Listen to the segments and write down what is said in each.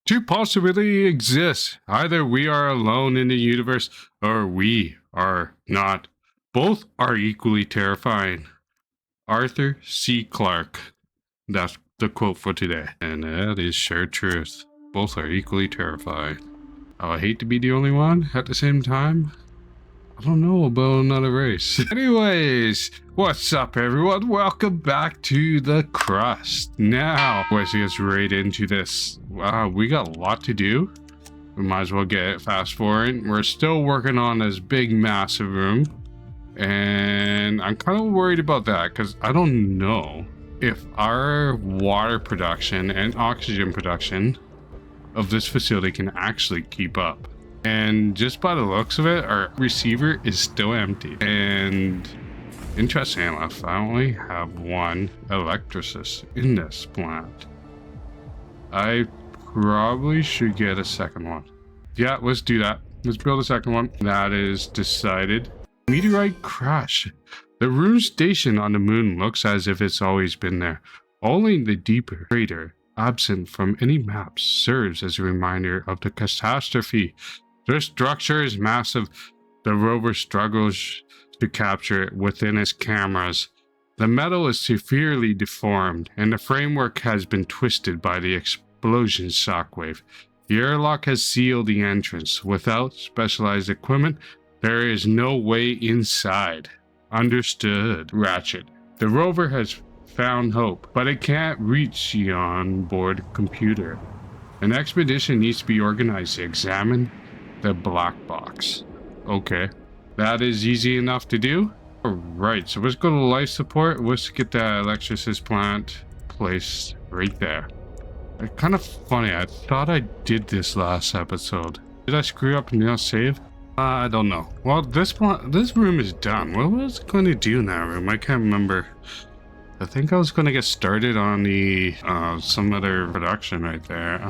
Two possibilities exist. Either we are alone in the universe or we are not. Both are equally terrifying. Arthur C. Clarke. That's the quote for today. And that is sheer truth. Both are equally terrifying. I hate to be the only one at the same time. I don't know about another race. Anyways, what's up everyone? Welcome back to the Crust. Now, let's get right into this. We got a lot to do. We might as well get it fast forward. We're still working on this big massive room. And I'm kind of worried about that because I don't know if our water production and oxygen production of this facility can actually keep up. And just by the looks of it, our receiver is still empty. And interesting enough, I only have one electricist in this plant. I probably should get a second one. Yeah, let's do that. Let's build a second one. That is decided. Meteorite crash. The room station on the moon looks as if it's always been there. Only the deeper crater, absent from any maps, serves as a reminder of the catastrophe. The structure is massive. The rover struggles to capture it within its cameras. The metal is severely deformed, and the framework has been twisted by the explosion shockwave. The airlock has sealed the entrance. Without specialized equipment, there is no way inside. Understood, Ratchet. The rover has found Hope, but it can't reach the onboard computer. An expedition needs to be organized to examine the black box. Okay, that is easy enough to do. Alright, so let's go to life support. Let's get that electricist plant placed right there. It's kind of funny, I thought I did this last episode. Did I screw up and not save? I don't know. Well, this room is done. What was I going to do in that room? I can't remember. I think I was going to get started on the some other production right there.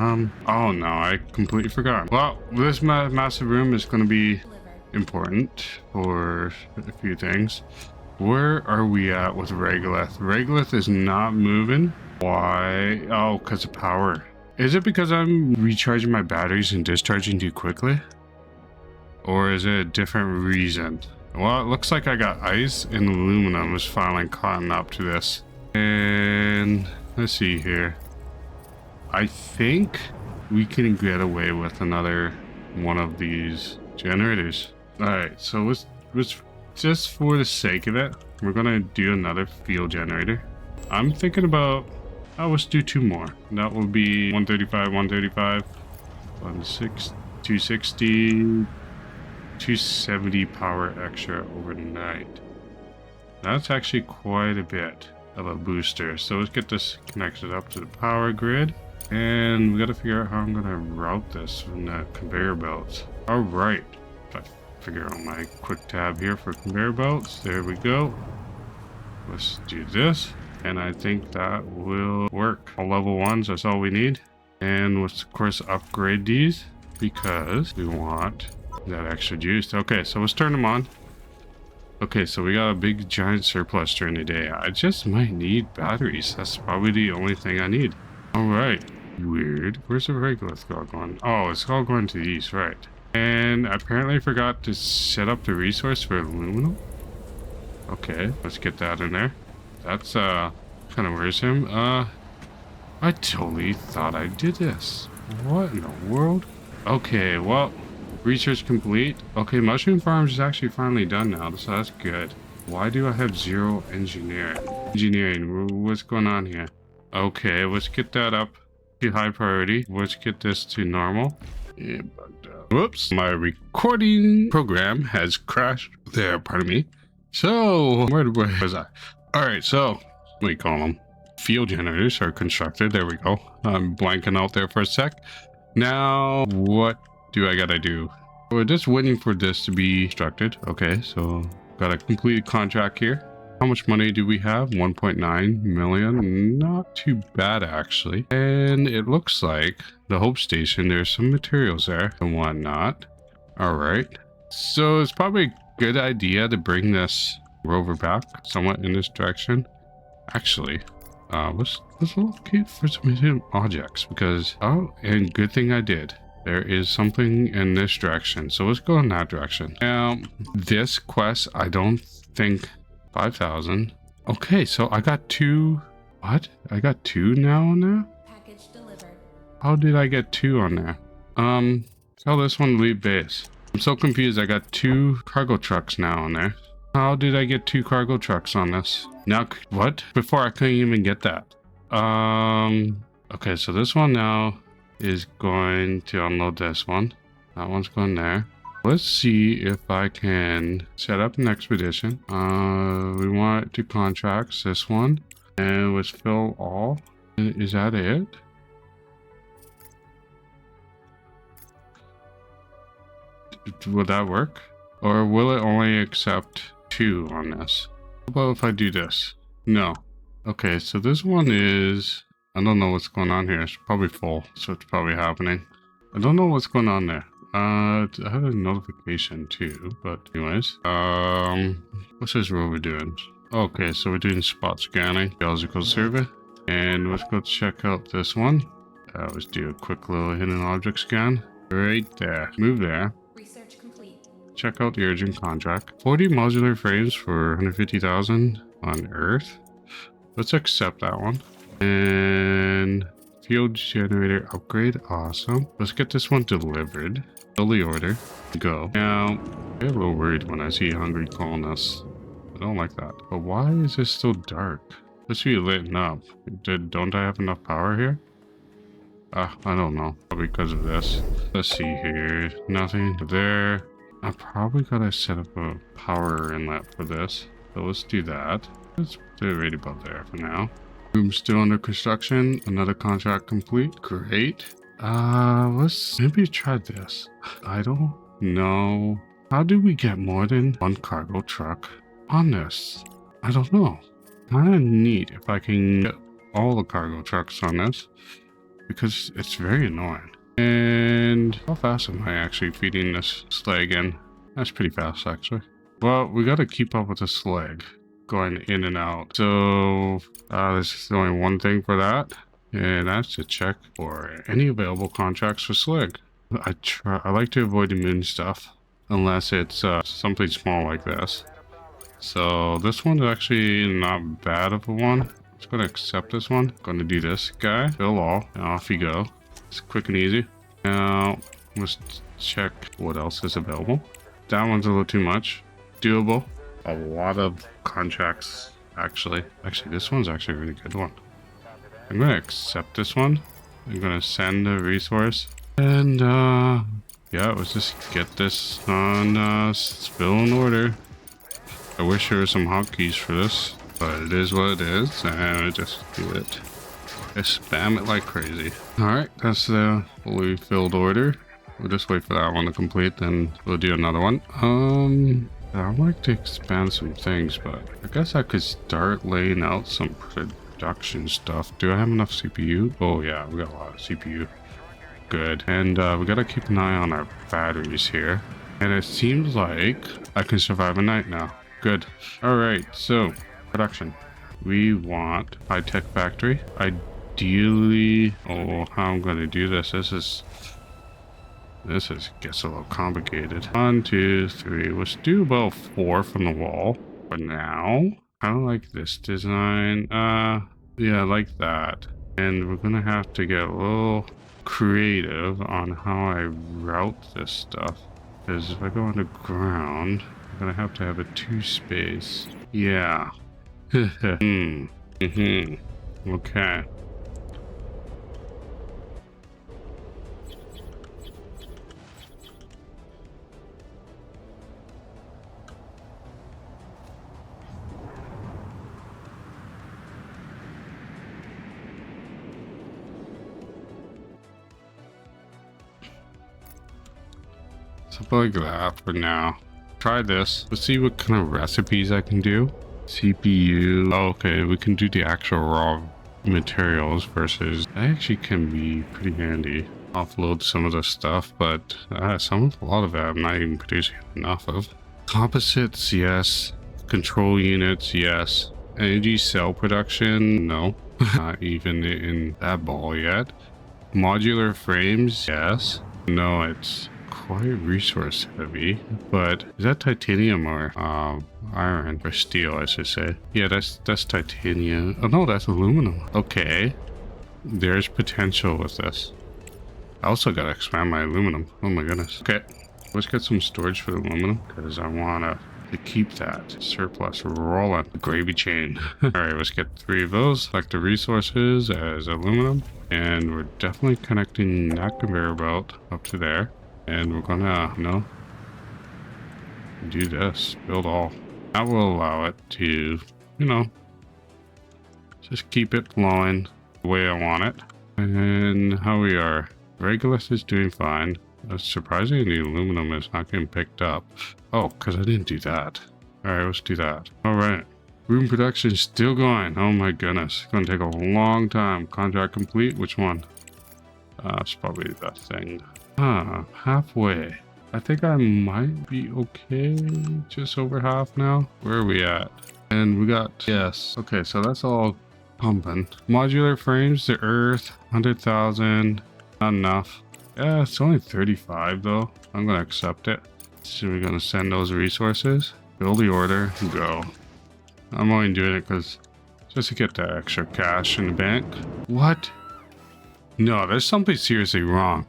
Oh no, I completely forgot. Well, this massive room is going to be important for a few things. Where are we at with Regolith? Regolith is not moving. Why? Oh, because of power. Is it because I'm recharging my batteries and discharging too quickly? Or is it a different reason? Well, it looks like I got ice and aluminum is finally caught up to this. And let's see here. I think we can get away with another one of these generators. Alright, so let's just for the sake of it, we're gonna do another field generator. I'm thinking about, let's do two more. That will be 135, 135, 260, 270 power extra overnight. That's actually quite a bit of a booster. So let's get this connected up to the power grid. And we got to figure out how I'm going to route this from the conveyor belts. All right. Figure out my quick tab here for conveyor belts. There we go. Let's do this. And I think that will work. All level ones, that's all we need. And let's of course upgrade these because we want that extra juice. Okay, so let's turn them on. Okay, so we got a big giant surplus during the day. I just might need batteries. That's probably the only thing I need. All right. Weird. Where's the Regolith going? Oh, it's all going to the east, right. And I apparently forgot to set up the resource for aluminum. Okay, let's get that in there. That's kind of worrisome. I totally thought I did this. What in the world? Okay, well, research complete. Okay, mushroom farms is actually finally done now, so that's good. Why do I have 0 engineering? What's going on here? Okay, let's get that up to high priority. Let's get this to normal. Yeah, whoops, my recording program has crashed there, pardon me. So, where was I? Alright, so, what do we call them? Field generators are constructed. There we go. I'm blanking out there for a sec. Now, what do I gotta do? We're just waiting for this to be constructed. Okay, so got a completed contract here. How much money do we have? 1.9 million. Not too bad, actually. And it looks like the Hope Station, there's some materials there and whatnot. All right. So it's probably a good idea to bring this rover back somewhat in this direction. Actually, let's locate for some hidden objects because, oh, and good thing I did. There is something in this direction. So let's go in that direction. Now, this quest, I don't think 5,000. Okay, so I got two. What? I got two now on there? Package delivered. How did I get two on there? Tell this one to leave base. I'm so confused. I got two cargo trucks now on there. How did I get two cargo trucks on this? Now, what? Before I couldn't even get that. Okay, so this one now is going to unload this one. That one's going there. Let's see if I can set up an expedition. We want two contracts. This one. And let's fill all. Is that it? Will that work? Or will it only accept two on this? How about if I do this? No. Okay, so this one is... I don't know what's going on here. It's probably full, so it's probably happening. I don't know what's going on there. I had a notification too, but anyways. What's this rover doing? Okay, so we're doing spot scanning, geological survey. And let's go check out this one. Let's do a quick little hidden object scan. Right there. Move there. Research complete. Check out the urgent contract. 40 modular frames for 150,000 on Earth. Let's accept that one. And field generator upgrade. Awesome. Let's get this one delivered. Fill the order. Go. Now, I get a little worried when I see hungry colonists. I don't like that. But why is this still dark? Let's be lit up. Don't I have enough power here? I don't know. Probably because of this. Let's see here. Nothing there. I probably gotta set up a power inlet for this. So let's do that. Let's do it right about there for now. Room still under construction. Another contract complete. Great. Let's maybe try this. I don't know. How do we get more than one cargo truck on this? I don't know. Kind of neat if I can get all the cargo trucks on this, because it's very annoying. And how fast am I actually feeding this slag in? That's pretty fast, actually. Well, we got to keep up with the slag going in and out. So there's only one thing for that, and that's to check for any available contracts for slag. I like to avoid the moon stuff unless it's something small like this. So this one's actually not bad of a one. Just gonna accept this one. Gonna do this guy. Fill all. And off you go. It's quick and easy. Now let's check what else is available. That one's a little too much. Doable. A lot of contracts actually. Actually, this one's actually a really good one. I'm gonna accept this one. I'm gonna send a resource. And yeah, let's just get this on spill in order. I wish there were some hotkeys for this, but it is what it is, and I just do it. I spam it like crazy. Alright, that's the fully filled order. We'll just wait for that one to complete, then we'll do another one. I'd like to expand some things, but I guess I could start laying out some production stuff. Do I have enough CPU? Oh yeah, we got a lot of CPU. Good. And we gotta keep an eye on our batteries here. And it seems like I can survive a night now. Good. Alright, so production. We want high-tech factory. Ideally, how I'm gonna do this. This gets a little complicated. 1, 2, 3. Let's do about 4 from the wall for now. Kind of like this design. Yeah, I like that. And we're gonna have to get a little creative on how I route this stuff. Because if I go underground, I'm gonna have to have a 2 space. Yeah. Okay. Something like that for now. Try this. Let's see what kind of recipes I can do. CPU. Oh, okay, we can do the actual raw materials versus... That actually can be pretty handy. Offload some of the stuff, but a lot of it I'm not even producing enough of. Composites, yes. Control units, yes. Energy cell production, no. Not even in that ball yet. Modular frames, yes. No, it's quite resource heavy, but is that titanium or iron or steel, I should say? Yeah, that's titanium. Oh no, that's aluminum. Okay, there's potential with this. I also gotta expand my aluminum. Oh my goodness. Okay, let's get some storage for the aluminum because I wanna to keep that surplus rolling. The gravy chain. All right, let's get 3 of those. Select the resources as aluminum, and we're definitely connecting that conveyor belt up to there. And we're gonna, do this. Build all. That will allow it to, just keep it flowing the way I want it. And how we are. Regulus is doing fine. Surprisingly, the aluminum is not getting picked up. Oh, because I didn't do that. All right, let's do that. All right. Room production is still going. Oh my goodness. It's going to take a long time. Contract complete. Which one? It's probably that thing. Halfway. I think I might be okay. Just over half now. Where are we at? And we got, yes. Okay, so that's all pumping. Modular frames, the earth, 100,000. Not enough. Yeah, it's only 35 though. I'm gonna accept it. So we're gonna send those resources. Build the order, go. I'm only doing it because just to get the extra cash in the bank. What? No, there's something seriously wrong.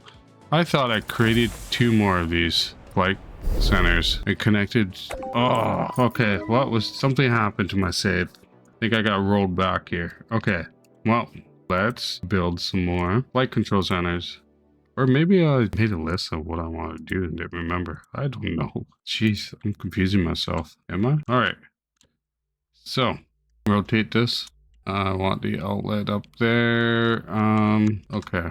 I thought I created 2 more of these flight centers and connected. Oh, okay. What was something happened to my save? I think I got rolled back here. Okay. Well, let's build some more flight control centers. Or maybe I made a list of what I want to do and didn't remember. I don't know. Jeez, I'm confusing myself. Am I? All right. So, rotate this. I want the outlet up there. Okay.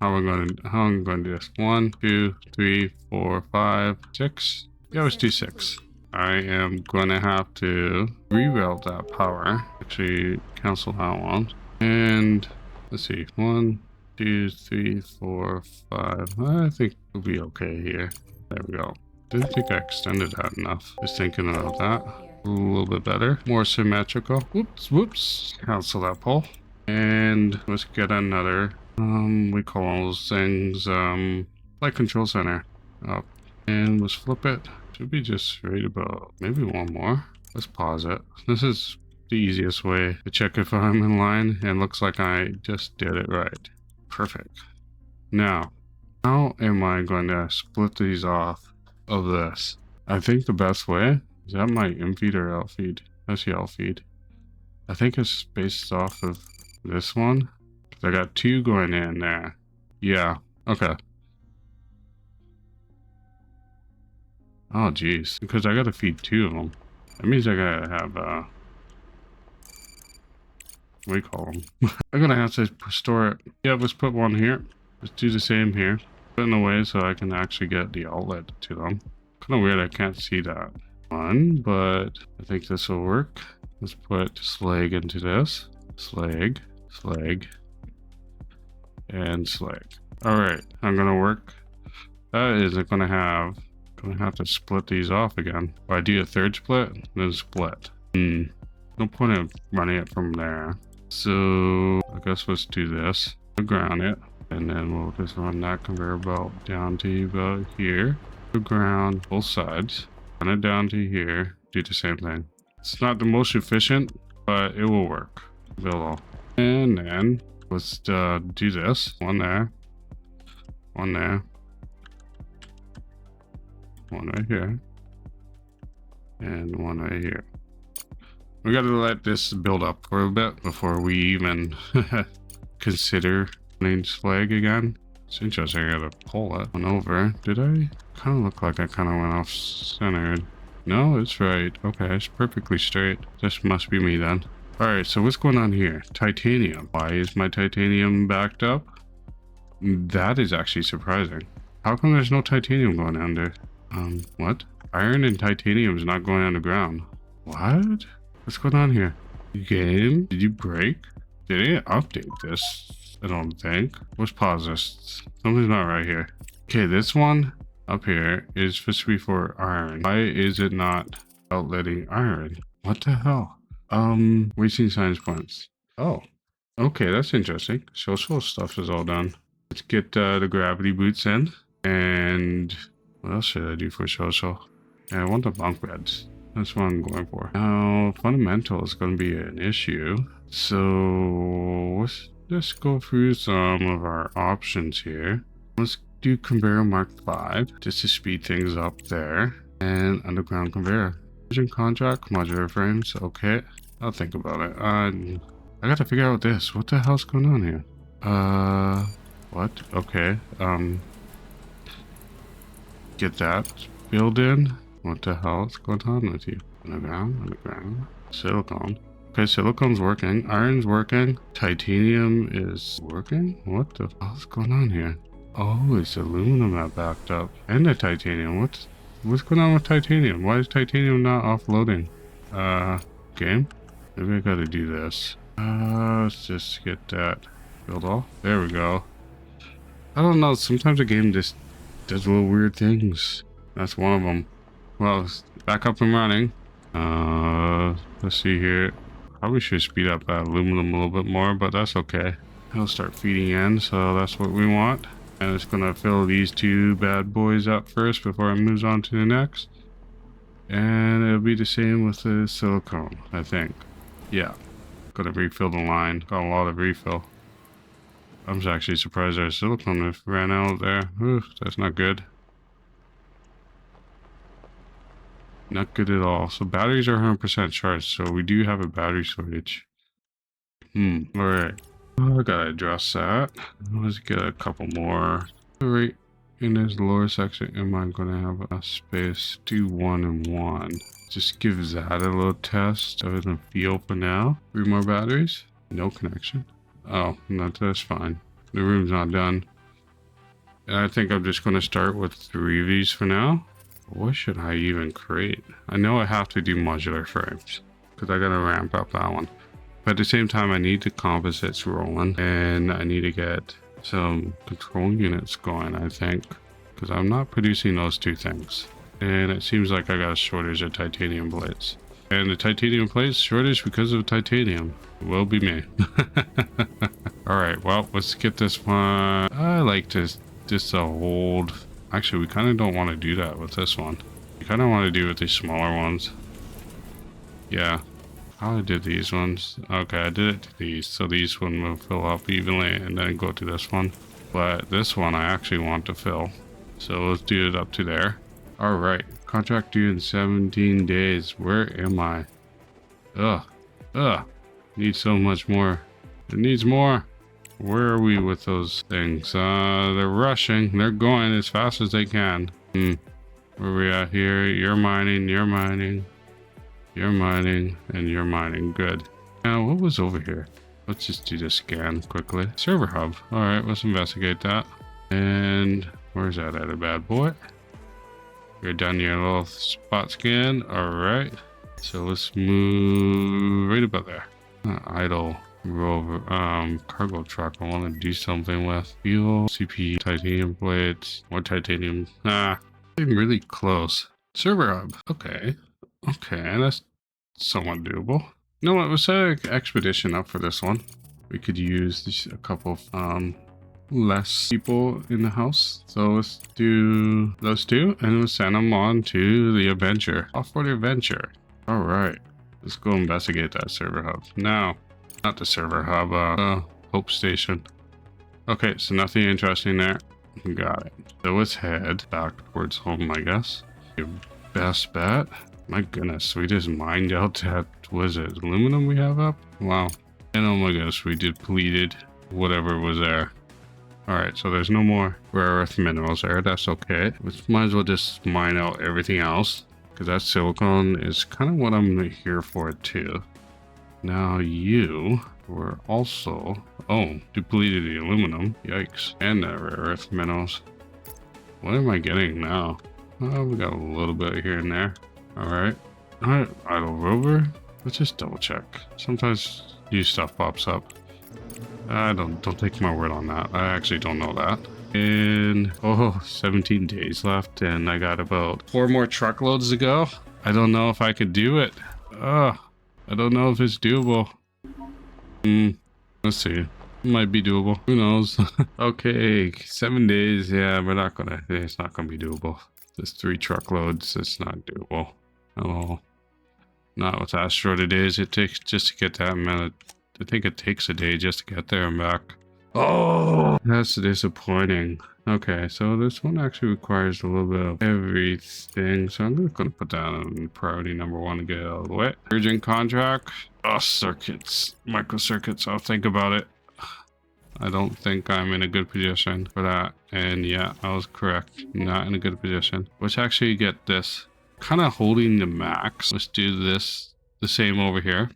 How am I going to do this? 1, 2, 3, 4, 5, 6. Yeah, let's do 6. I am going to have to reroute that power. Actually, cancel that one. And let's see. 1, 2, 3, 4, 5. I think we'll be okay here. There we go. Didn't think I extended that enough. Just thinking about that. A little bit better. More symmetrical. Whoops. Cancel that pull. And let's get another, we call those things, light control center up. And let's flip it. Should be just right about, maybe one more. Let's pause it. This is the easiest way to check if I'm in line, and looks like I just did it right. Perfect. Now, how am I going to split these off of this? I think the best way, is that my in feed or out feed? That's the out feed. I think it's based off of this one. I got 2 going in there. Yeah, okay. Oh geez, because I gotta feed 2 of them. That means I gotta have, what do you call them? I'm gonna have to store it. Yeah, let's put one here. Let's do the same here. Put in the way so I can actually get the outlet to them. Kind of weird, I can't see that one, but I think this will work. Let's put slag into this. Slag, slag, and slag. All right, I'm gonna work. That is gonna have to split these off again. If I do a 3rd split, then split. No point of running it from there. So I guess let's do this. We'll ground it, and then we'll just run that conveyor belt down to about here. We'll ground both sides. Run it down to here. Do the same thing. It's not the most efficient, but it will work. Build all. And then let's do this. One there. One there. One right here. And one right here. We gotta let this build up for a bit before we even consider running slag again. It's interesting, I gotta pull it on over. Did I? Kind of look like I kind of went off centered. No, it's right. Okay, it's perfectly straight. This must be me then. Alright, so what's going on here? Titanium. Why is my titanium backed up? That is actually surprising. How come there's no titanium going under? What? Iron and titanium is not going underground. What? What's going on here? Game? Did you break? Did it update this? I don't think. Let's pause this. Something's not right here. Okay, this one up here is supposed to be for iron. Why is it not outletting iron? What the hell? Wasting science points. Oh, Okay, that's interesting. Social stuff is all done. Let's get the gravity boots in. And what else should I do for social? Yeah, I want the bunk beds. That's what I'm going for. Now, fundamental is going to be an issue. So let's just go through some of our options here. Let's do conveyor mark 5 just to speed things up there. And underground conveyor. Vision contract, modular frames. Okay, I'll think about it. I gotta figure out this. What the hell's going on here? What? Okay. Get that build in. What the hell is going on with you? Underground. Silicon. Okay, silicon's working. Iron's working. Titanium is working? What the hell's going on here? Oh, it's aluminum that backed up. And the titanium. What's going on with titanium? Why is titanium not offloading? Game? Maybe I gotta do this. Let's just get that build off. There we go. I don't know, sometimes the game just does little weird things. That's one of them. Well, it's back up and running. Let's see here. Probably should speed up that aluminum a little bit more, but that's okay. It'll start feeding in, so that's what we want. And it's gonna fill these two bad boys up first before it moves on to the next. And it'll be the same with the silicone, I think. Yeah. Gotta refill the line. Got a lot of refill. I'm actually surprised our silicone ran out there. Oof, that's not good. Not good at all. So batteries are 100% charged, so we do have a battery shortage. Alright. I gotta address that. Let's get a couple more. Right in this lower section, am I gonna have a space? Do 1 and 1. Just give that a little test of the feel for now. 3 more batteries. No connection. Oh, no, that's fine. The room's not done. And I think I'm just gonna start with 3 of these for now. What should I even create? I know I have to do modular frames because I gotta ramp up that one. But at the same time, I need the composites rolling and I need to get some control units going, I think, because I'm not producing those 2 things. And it seems like I got a shortage of titanium plates. And the titanium plates shortage because of titanium. Will be me. Alright, well, let's get this one. I like this just to hold. Actually, we kind of don't want to do that with this one. We kind of want to do with these smaller ones. Yeah. How I did these ones. Okay, I did it to these. So these one will fill up evenly and then go to this one. But this one I actually want to fill. So let's do it up to there. Alright. Contract due in 17 days. Where am I? Need so much more. It needs more. Where are we with those things? They're rushing. They're going as fast as they can. Where are we at here? You're mining, you're mining. You're mining, and you're mining. Good. Now, what was over here? Let's just do the scan quickly. Server hub. Alright, let's investigate that. And where's that at, a bad boy? You're done your little spot scan. Alright. So let's move right about there. Idle. Rover, cargo truck I want to do something with. Fuel, CP, titanium plates, more titanium. I'm really close. Server hub. Okay, that's somewhat doable. You know what, let's set an expedition up for this one. We could use a couple of, less people in the house. So let's do those 2 and we'll send them on to the adventure. Off for the adventure. Alright, let's go investigate that server hub. Now, not the server hub, Hope Station. Okay, so nothing interesting there. Got it. So let's head back towards home, I guess. Your best bet? My goodness, we just mined out that, was it aluminum we have up? Wow. And oh my goodness, we depleted whatever was there. Alright, so there's no more rare earth minerals there. That's okay. We might as well just mine out everything else, because that silicone is kind of what I'm here for too. Now you were also, depleted the aluminum. Yikes. And the rare earth minerals. What am I getting now? Oh, we got a little bit here and there. Alright. Alright, idle rover. Let's just double check. Sometimes new stuff pops up. Don't take my word on that. I actually don't know that. And 17 days left and I got about 4 more truckloads to go. I don't know if I could do it. I don't know if it's doable. Let's see. Might be doable. Who knows? Okay, 7 days. Yeah, we're not gonna. It's not gonna be doable. There's 3 truckloads. It's not doable. Oh, not with that short of days it takes just to get that amount. I think it takes a day just to get there and back. Oh, that's disappointing. Okay, so this one actually requires a little bit of everything. So I'm just gonna put that on priority number 1 to get out of the way. Urgent contract. Oh, circuits, microcircuits. I'll think about it. I don't think I'm in a good position for that. And yeah, I was correct. Not in a good position. Let's actually get this kind of holding the max. Let's do this the same over here.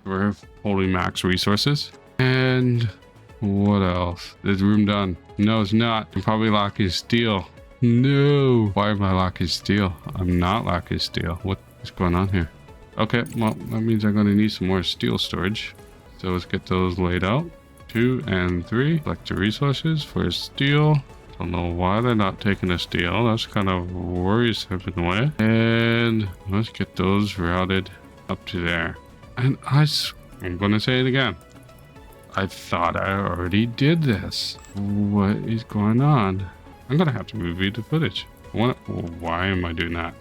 We're holding max resources. And what else? Is room done? No, it's not. I'm probably lacking steel. No. Why am I lacking steel? I'm not lacking steel. What is going on here? Okay, well, that means I'm going to need some more steel storage. So let's get those laid out. 2 and 3. Select the resources for steel. Don't know why they're not taking the steel. That's kind of worrisome in a way. And let's get those routed up to there. And I'm going to say it again. I thought I already did this. What is going on? I'm going to have to review the footage. Why am I doing that?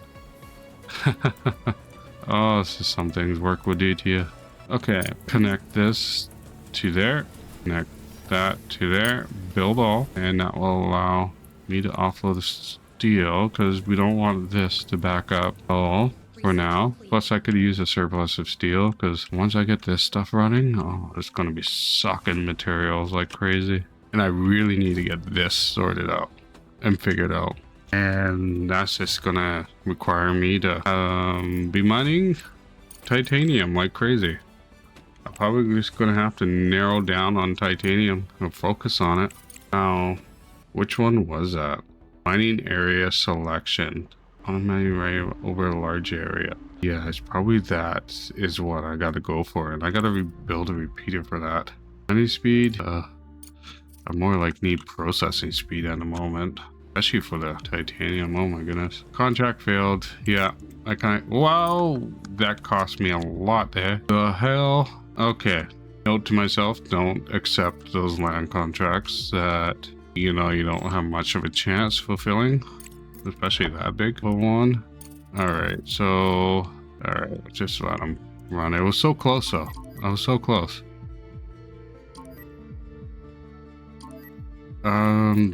Oh, this is some things work will do to you. Okay, connect this to there. Connect that to there. Build all. And that will allow me to offload the steel because we don't want this to back up all for now. Plus I could use a surplus of steel because once I get this stuff running, oh, it's going to be sucking materials like crazy. And I really need to get this sorted out and figured out. And that's just going to require me to be mining titanium like crazy. I'm probably just going to have to narrow down on titanium and focus on it. Now, which one was that? Mining area selection. Automatic area over a large area. Yeah, it's probably that is what I got to go for. And I got to build a repeater for that. Mining speed. I more like need processing speed at the moment. Especially for the titanium. Oh my goodness. Contract failed. Yeah, I kind of. Wow, that cost me a lot there. The hell? Okay. Note to myself, don't accept those land contracts that, you know, you don't have much of a chance fulfilling. Especially that big of one. Alright, so. Alright, just let them run. It was so close though. I was so close.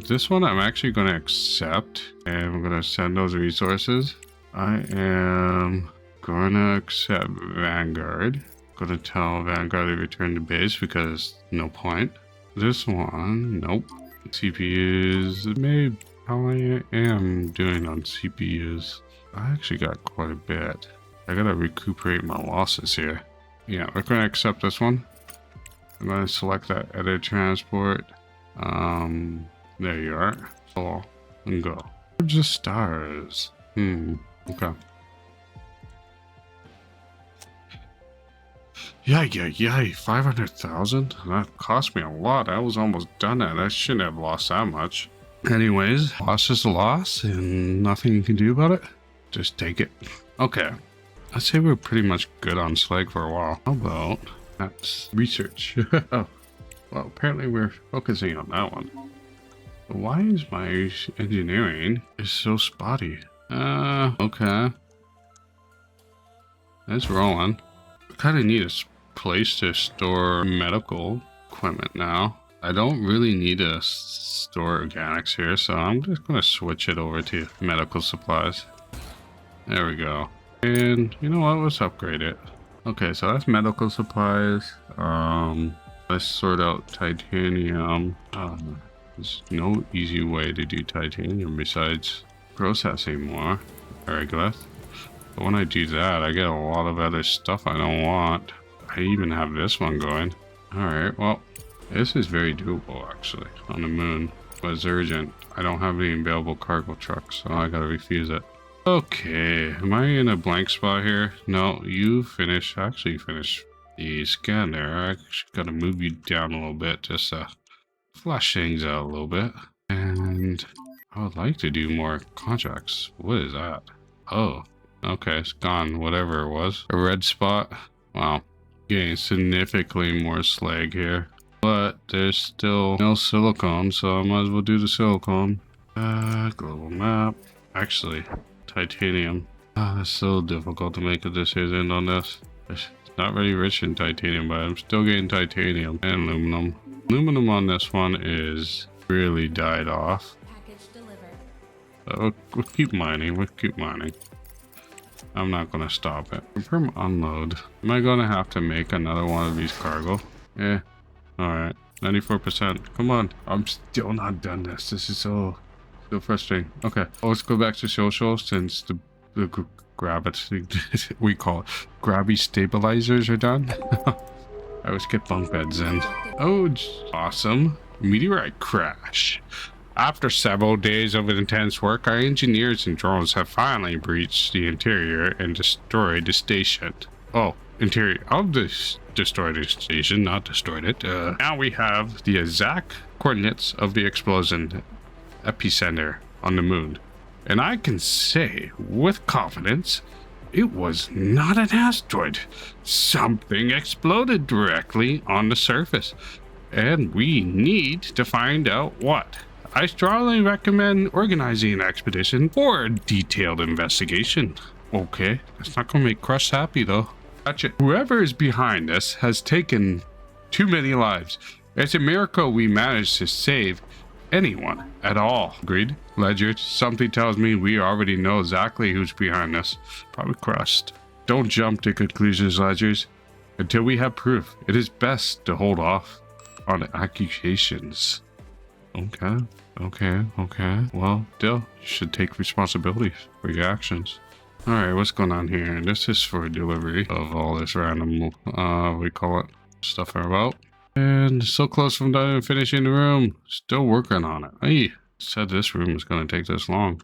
This one I'm actually going to accept. And I'm going to send those resources. I am going to accept Vanguard. Going to tell Vanguard to return to base because no point. This one, nope. CPUs, maybe how I am doing on CPUs. I actually got quite a bit. I gotta recuperate my losses here. Yeah, we're going to accept this one. I'm going to select that edit transport. There you are. So, and go. Just stars. Okay. Yeah, 500,000? That cost me a lot. I was almost done at it. I shouldn't have lost that much. Anyways, loss is a loss and nothing you can do about it. Just take it. Okay. I'd say we're pretty much good on slag for a while. How about that's research? Oh, well, apparently we're focusing on that one. But why is my engineering is so spotty? Okay. It's rolling. I kind of need a place to store medical equipment now. I don't really need to store organics here, so I'm just going to switch it over to medical supplies. There we go. And you know what? Let's upgrade it. Okay, so that's medical supplies. Let's sort out titanium. There's no easy way to do titanium besides processing more. Regolith. But when I do that, I get a lot of other stuff I don't want. I even have this one going. Alright, well, this is very doable actually, on the moon. But it's urgent. I don't have any available cargo trucks, so I gotta refuse it. Okay, am I in a blank spot here? No, you finished. Actually, finish the scan there. I actually gotta move you down a little bit just to flush things out a little bit. And I would like to do more contracts. What is that? Oh. Okay, it's gone, whatever it was. A red spot. Wow. Getting significantly more slag here. But there's still no silicone, so I might as well do the silicone. Global map. Actually, titanium. It's so difficult to make a decision on this. It's not very rich in titanium, but I'm still getting titanium and aluminum. Aluminum on this one is really died off. Package delivered. But we'll keep mining. We'll keep mining. I'm not going to stop it. Confirm unload. Am I going to have to make another one of these cargo? Yeah. Alright. 94%. Come on. I'm still not done this. This is so frustrating. Okay. Let's go back to social since the grab it. We call it grabby stabilizers are done. I always get bunk beds in. Oh, awesome. Meteorite crash. After several days of intense work, our engineers and drones have finally breached the interior and destroyed the station. Oh, interior of this destroyed the station, not destroyed it. Now we have the exact coordinates of the explosion epicenter on the moon. And I can say with confidence, it was not an asteroid. Something exploded directly on the surface. And we need to find out what. I strongly recommend organizing an expedition for a detailed investigation. Okay, that's not gonna make Crust happy though. Gotcha. Whoever is behind this has taken too many lives. It's a miracle we managed to save anyone at all. Agreed? Ledger, something tells me we already know exactly who's behind this. Probably Crust. Don't jump to conclusions, Ledgers. Until we have proof, it is best to hold off on accusations. Okay. Well, still, you should take responsibility for your actions. Alright, what's going on here? This is for delivery of all this random, we call it, stuff about. And so close from done and finishing the room. Still working on it. Hey, said this room is going to take this long.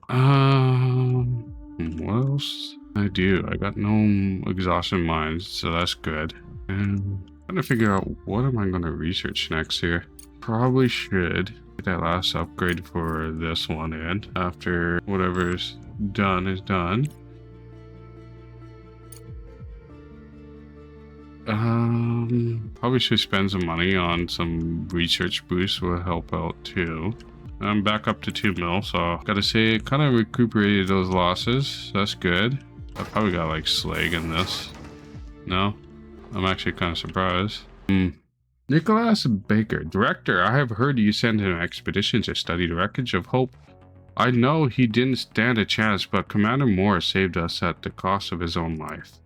What else? I do. I got no exhaustion mines, so that's good. And I'm trying to figure out what am I going to research next here. Probably should get that last upgrade for this one in after whatever's done is done. Probably should spend some money on some research boosts, will help out too. I'm back up to 2 mil, so gotta say it kind of recuperated those losses. That's good. I probably got like slag in this. No? I'm actually kind of surprised. Nicholas Baker, Director, I have heard you sent an expedition to study the wreckage of Hope. I know he didn't stand a chance, but Commander Moore saved us at the cost of his own life.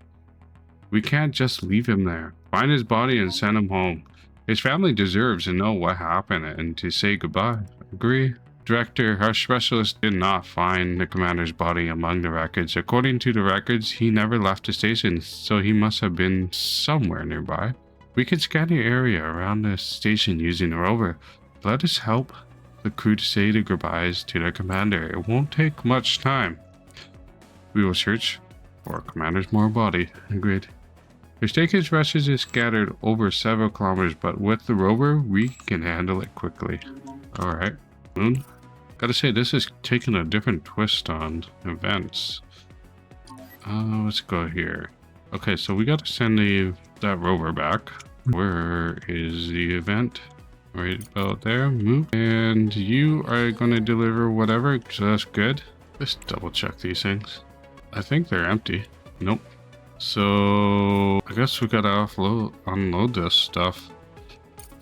We can't just leave him there. Find his body and send him home. His family deserves to know what happened and to say goodbye. Agree? Director, our specialist did not find the commander's body among the wreckage. According to the records, he never left the station, so he must have been somewhere nearby. We can scan the area around the station using the rover. Let us help the crew to say their goodbyes to their commander. It won't take much time. We will search for Commander's Moore body. Agreed. The station's rushes is scattered over several kilometers, but with the rover, we can handle it quickly. Alright, Moon. Gotta say, this is taking a different twist on events. Let's go here. Okay, so we gotta send that rover back. Where is the event? Right about there. Move. And you are gonna deliver whatever, so that's good. Let's double check these things. I think they're empty. Nope. So I guess we gotta unload this stuff.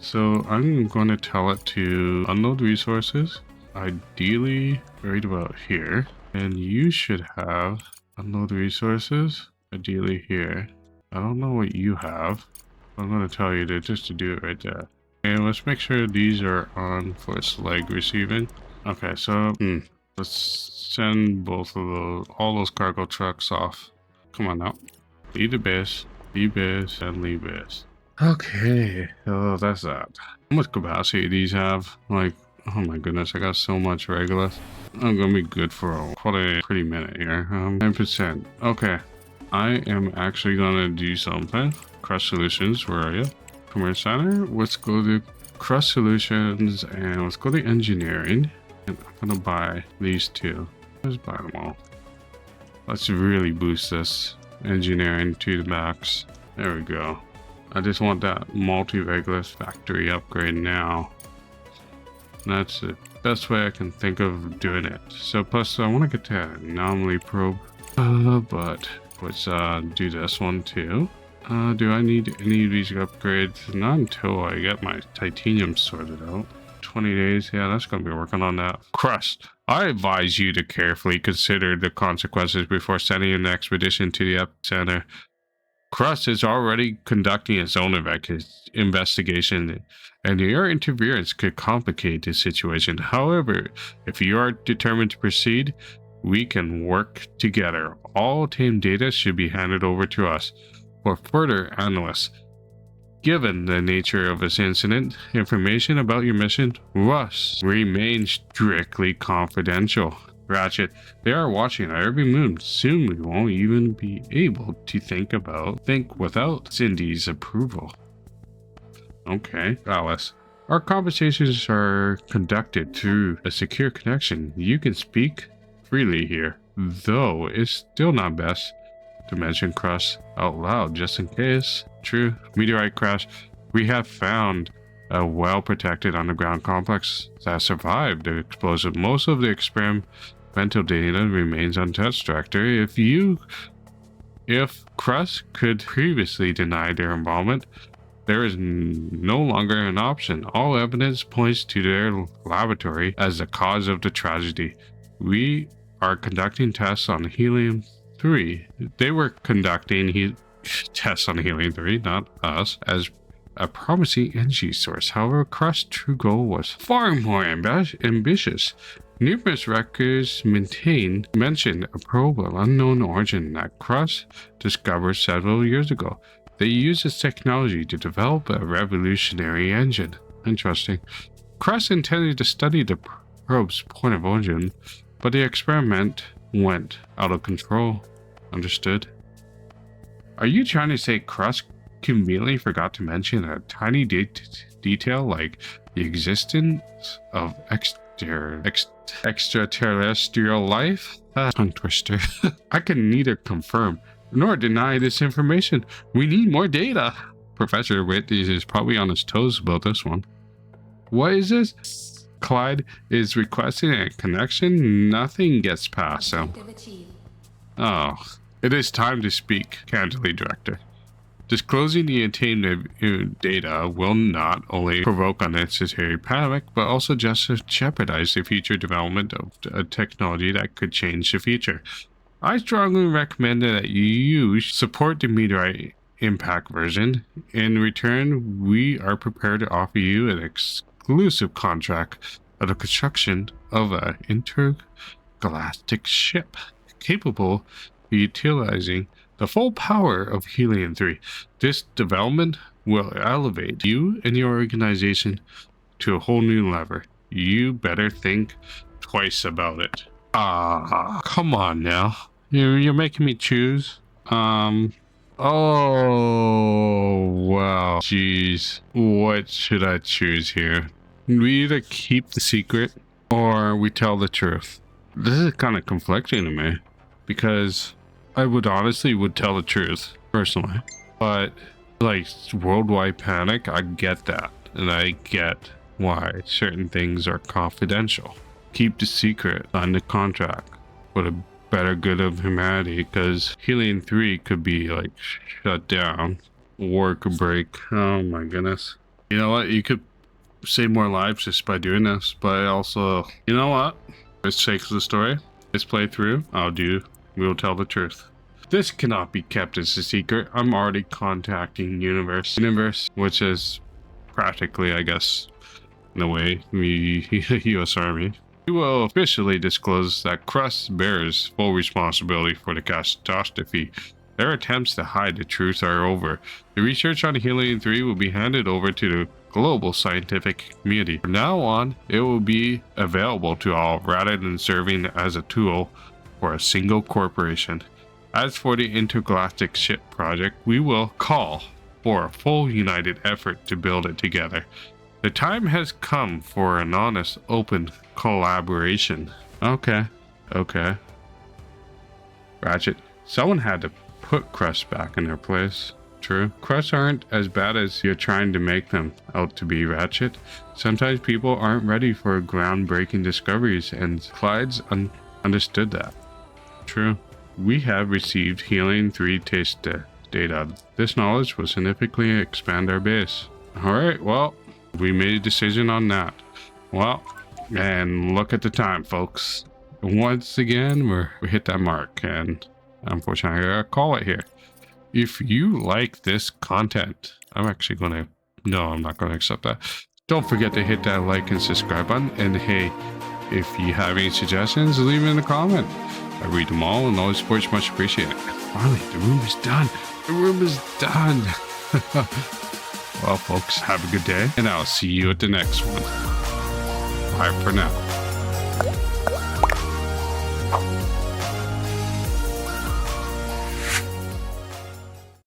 So I'm going to tell it to unload resources, ideally right about here. And you should have unload resources, ideally here. I don't know what you have. I'm going to tell you to just to do it right there. And let's make sure these are on for slag receiving. Okay, so let's send both of all those cargo trucks off. Come on now. Leave the base, and leave base. Okay, oh, that's that. How much capacity these have? Like, oh my goodness, I got so much regular. I'm gonna be good for probably a pretty minute here. 10%. Okay, I am actually gonna do something. Crust Solutions, where are you? Commerce Center. Let's go to Crust Solutions and let's go to Engineering. And I'm gonna buy these two. Let's buy them all. Let's really boost this engineering to the max. There we go. I just want that multi-regulus factory upgrade now. That's the best way I can think of doing it. So plus I want to get that anomaly probe. But let's do this one too. Do I need any of these upgrades? Not until I get my titanium sorted out. 20 days. Yeah, that's going to be working on that. Crust. I advise you to carefully consider the consequences before sending an expedition to the epicenter. Crust is already conducting its own investigation, and your interference could complicate the situation. However, if you are determined to proceed, we can work together. All obtained data should be handed over to us for further analysis. Given the nature of this incident, information about your mission must remain strictly confidential. Ratchet, they are watching our every move. Soon we won't even be able to think without Cindy's approval. Okay, Alice. Our conversations are conducted through a secure connection. You can speak freely here, though it's still not best to mention Crust out loud just in case. True. Meteorite crash. We have found a well-protected underground complex that survived the explosion. Most of the experimental data remains untouched, Director. If Crust could previously deny their involvement, there is no longer an option. All evidence points to their laboratory as the cause of the tragedy. We are conducting tests on helium-3. They were conducting tests on helium-3, not us, as a promising energy source. However, Crust's true goal was far more ambitious. Numerous records mention a probe of unknown origin that Crust discovered several years ago. They used this technology to develop a revolutionary engine. Interesting. Crust intended to study the probe's point of origin, but the experiment went out of control. Understood? Are you trying to say Crust conveniently forgot to mention a tiny detail like the existence of extraterrestrial life? Tongue twister. I can neither confirm nor deny this information. We need more data. Professor Witt is probably on his toes about this one. What is this? Clyde is requesting a connection. Nothing gets past him. Objective achieved. Oh, it is time to speak candidly, Director. Disclosing the obtained data will not only provoke unnecessary panic, but also just jeopardize the future development of a technology that could change the future. I strongly recommend that you support the meteorite impact version. In return, we are prepared to offer you an exclusive contract of the construction of an intergalactic ship capable of utilizing the full power of helium-3. This development will elevate you and your organization to a whole new level. You better think twice about it. Come on now. You're making me choose. Oh, wow. Jeez. What should I choose here? We either keep the secret or we tell the truth. This is kind of conflicting to me because I would tell the truth personally, but like worldwide panic, I get that, and I get why certain things are confidential. Keep the secret, sign the contract for the better good of humanity, because helium-3 could be like shut down, war could break. Oh my goodness. You know what? You could save more lives just by doing this, but also, you know what? For the sake of the story, this playthrough, we'll tell the truth. This cannot be kept as a secret. I'm already contacting Universe, which is practically, I guess, in a way, the U.S. Army. We will officially disclose that Crust bears full responsibility for the catastrophe. Their attempts to hide the truth are over. The research on helium-3 will be handed over to the global scientific community. From now on, it will be available to all rather than serving as a tool for a single corporation. As for the intergalactic ship project, we will call for a full united effort to build it together. The time has come for an honest, open collaboration. Okay. Ratchet, someone had to put Crust back in their place. True. Crusts aren't as bad as you're trying to make them out to be, Ratchet. Sometimes people aren't ready for groundbreaking discoveries, and Clyde's understood that. True. We have received Healing 3 taste data. This knowledge will significantly expand our base. Alright, well, we made a decision on that. Well, and look at the time, folks. Once again, we hit that mark, and unfortunately, I gotta call it here. If you like this content, I'm actually gonna... No, I'm not gonna accept that. Don't forget to hit that like and subscribe button, and hey, if you have any suggestions, leave them in the comment. I read them all, and all support's much appreciated. Finally, the room is done. The room is done. Well, folks, have a good day, and I'll see you at the next one. Bye for now.